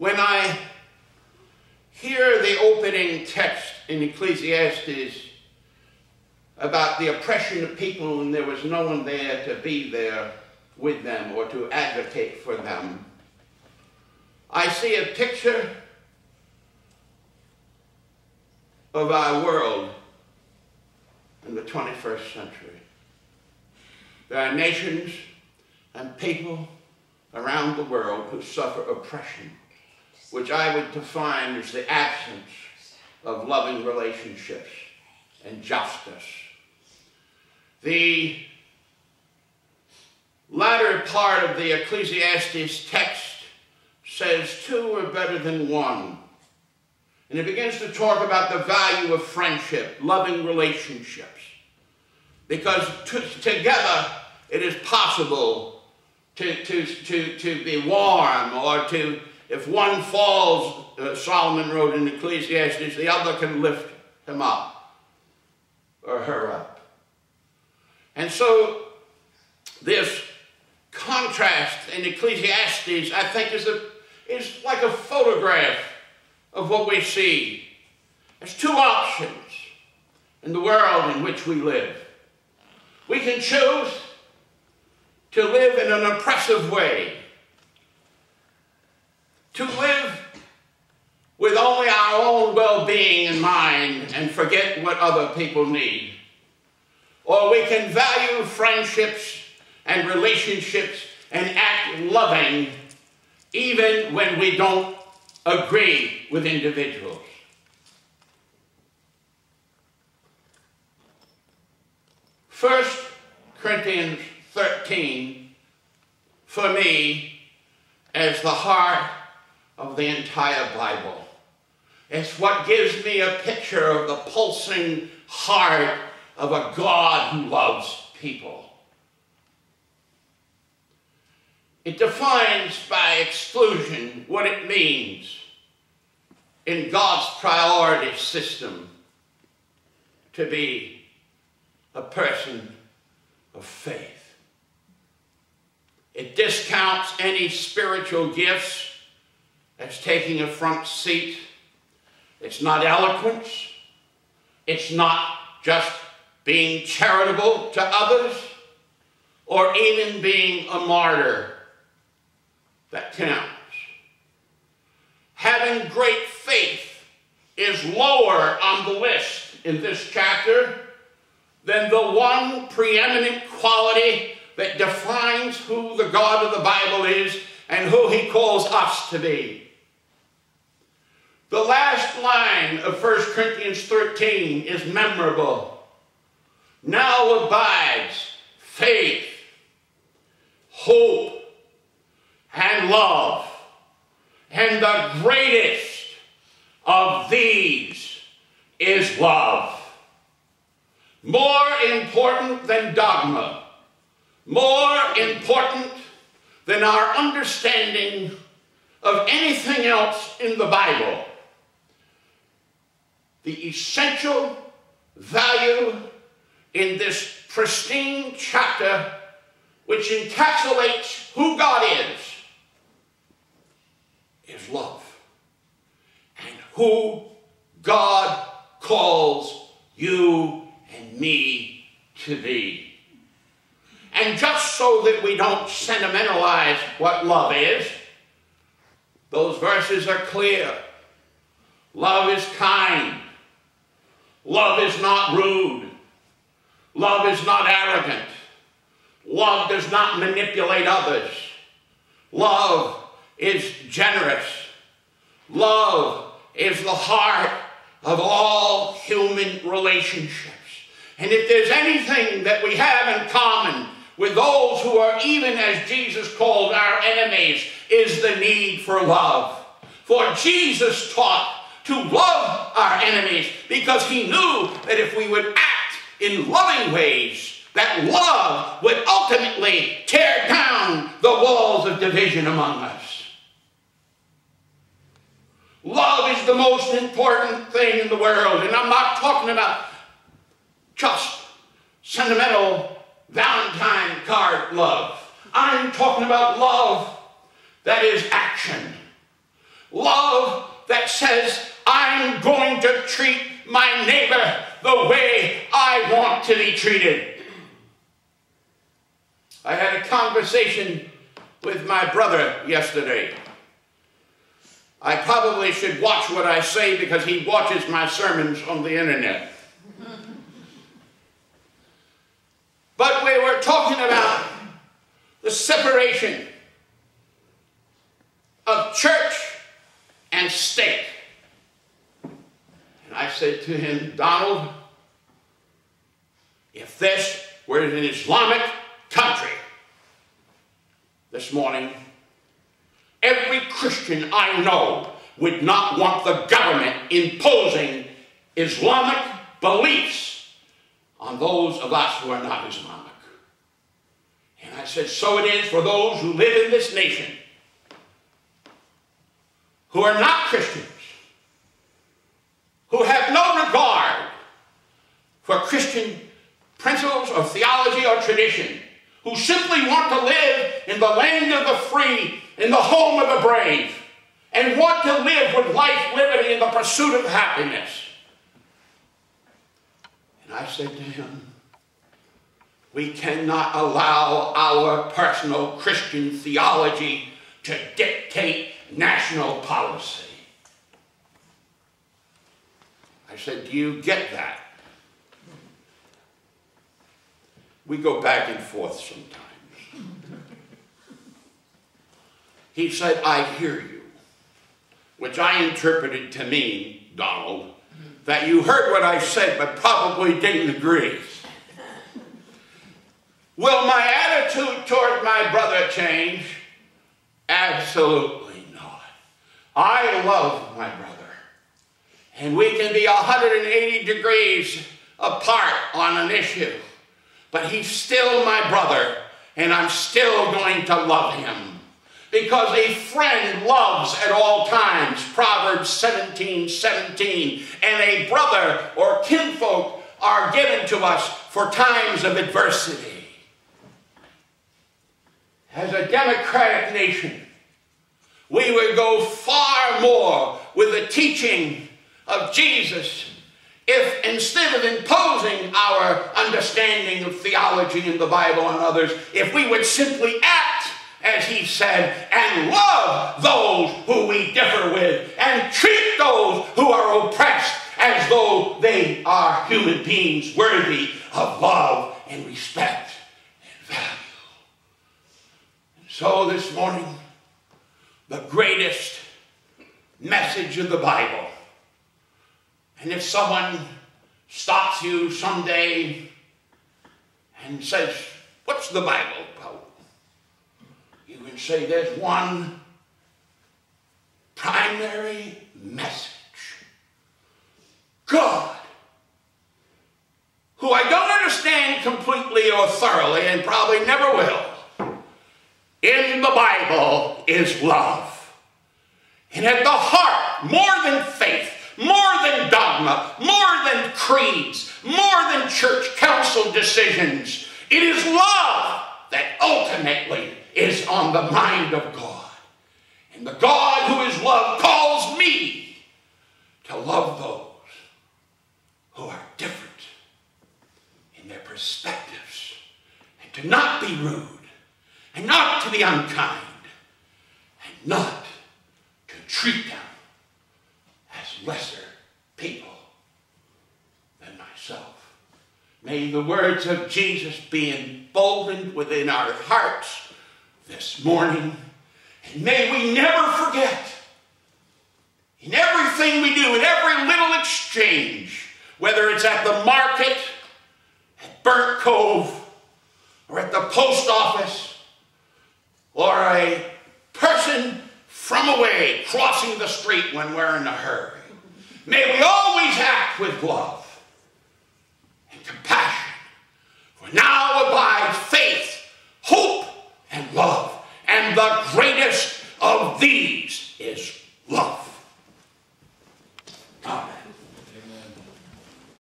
when I hear the opening text in Ecclesiastes about the oppression of people and there was no one there to be there with them or to advocate for them, I see a picture of our world in the 21st century. There are nations and people around the world who suffer oppression, which I would define as the absence of loving relationships and justice. The latter part of the Ecclesiastes text says two are better than one. And it begins to talk about the value of friendship, loving relationships. Because together it is possible to be warm, or to, if one falls, Solomon wrote in Ecclesiastes, the other can lift him up or her up. And so this contrast in Ecclesiastes, I think, is like a photograph of what we see. There's two options in the world in which we live. We can choose to live in an oppressive way, to live with only our own well-being in mind and forget what other people need. Or we can value friendships and relationships and act loving even when we don't agree with individuals. First Corinthians 13, for me, is the heart of the entire Bible. It's what gives me a picture of the pulsing heart of a God who loves people. It defines by exclusion what it means in God's priority system to be a person of faith. It discounts any spiritual gifts as taking a front seat. It's not eloquence. It's not just being charitable to others or even being a martyr that counts. Having great faith is lower on the list in this chapter than the one preeminent quality that defines who the God of the Bible is and who he calls us to be. The last line of 1 Corinthians 13 is memorable. Now abides faith, hope, and love. And the greatest of these is love. More important than dogma. More important than our understanding of anything else in the Bible. The essential value in this pristine chapter, which encapsulates who God is love. And who God calls you and me to be. And just so that we don't sentimentalize what love is, those verses are clear. Love is kind. Love is not rude. Love is not arrogant. Love does not manipulate others. Love is generous. Love is the heart of all human relationships. And if there's anything that we have in common with those who are even as Jesus called our enemies, is the need for love. For Jesus taught to love our enemies because he knew that if we would act in loving ways, that love would ultimately tear down the walls of division among us. Love is the most important thing in the world, and I'm not talking about just sentimental Valentine card love. I'm talking about love that is action. love that says, I'm going to treat my neighbor the way I want to be treated. I had a conversation with my brother yesterday. I probably should watch what I say because he watches my sermons on the internet. But we were talking about the separation of church and state. And I said to him, Donald, if this were an Islamic country this morning, every Christian I know would not want the government imposing Islamic beliefs on those of us who are not Islamic. And I said, so it is for those who live in this nation who are not Christians, who have no regard for Christian principles or theology or tradition, who simply want to live in the land of the free, in the home of the brave, and want to live with life, liberty, and the pursuit of happiness. And I said to him, we cannot allow our personal Christian theology to dictate national policy. I said, do you get that? We go back and forth sometimes. He said, I hear you, which I interpreted to mean, Donald, that you heard what I said but probably didn't agree. Will my attitude toward my brother change? Absolutely not. I love my brother. And we can be 180 degrees apart on an issue. But he's still my brother, and I'm still going to love him. Because a friend loves at all times, Proverbs 17:17. And a brother or kinfolk are given to us for times of adversity. As a democratic nation, we would go far more with the teaching of Jesus if instead of imposing our understanding of theology in the Bible on others, if we would simply act as he said and love those who we differ with and treat those who are oppressed as though they are human beings worthy of love and respect and value. So this morning, the greatest message of the Bible. And if someone stops you someday and says, what's the Bible about? You can say there's one primary message. God, who I don't understand completely or thoroughly and probably never will, in the Bible is love. And at the heart, more than faith, more than dogma, more than creeds, more than church council decisions, it is love that ultimately is on the mind of God. And the God who is love calls me to love those who are different in their perspectives, and to not be rude, and not to be unkind, and not to treat them as lesser people than myself. May the words of Jesus be emboldened within our hearts this morning, and may we never forget, in everything we do, in every little exchange, whether it's at the market, at Burnt Cove, or at the post office, or a person from away crossing the street when we're in a hurry. May we always act with love.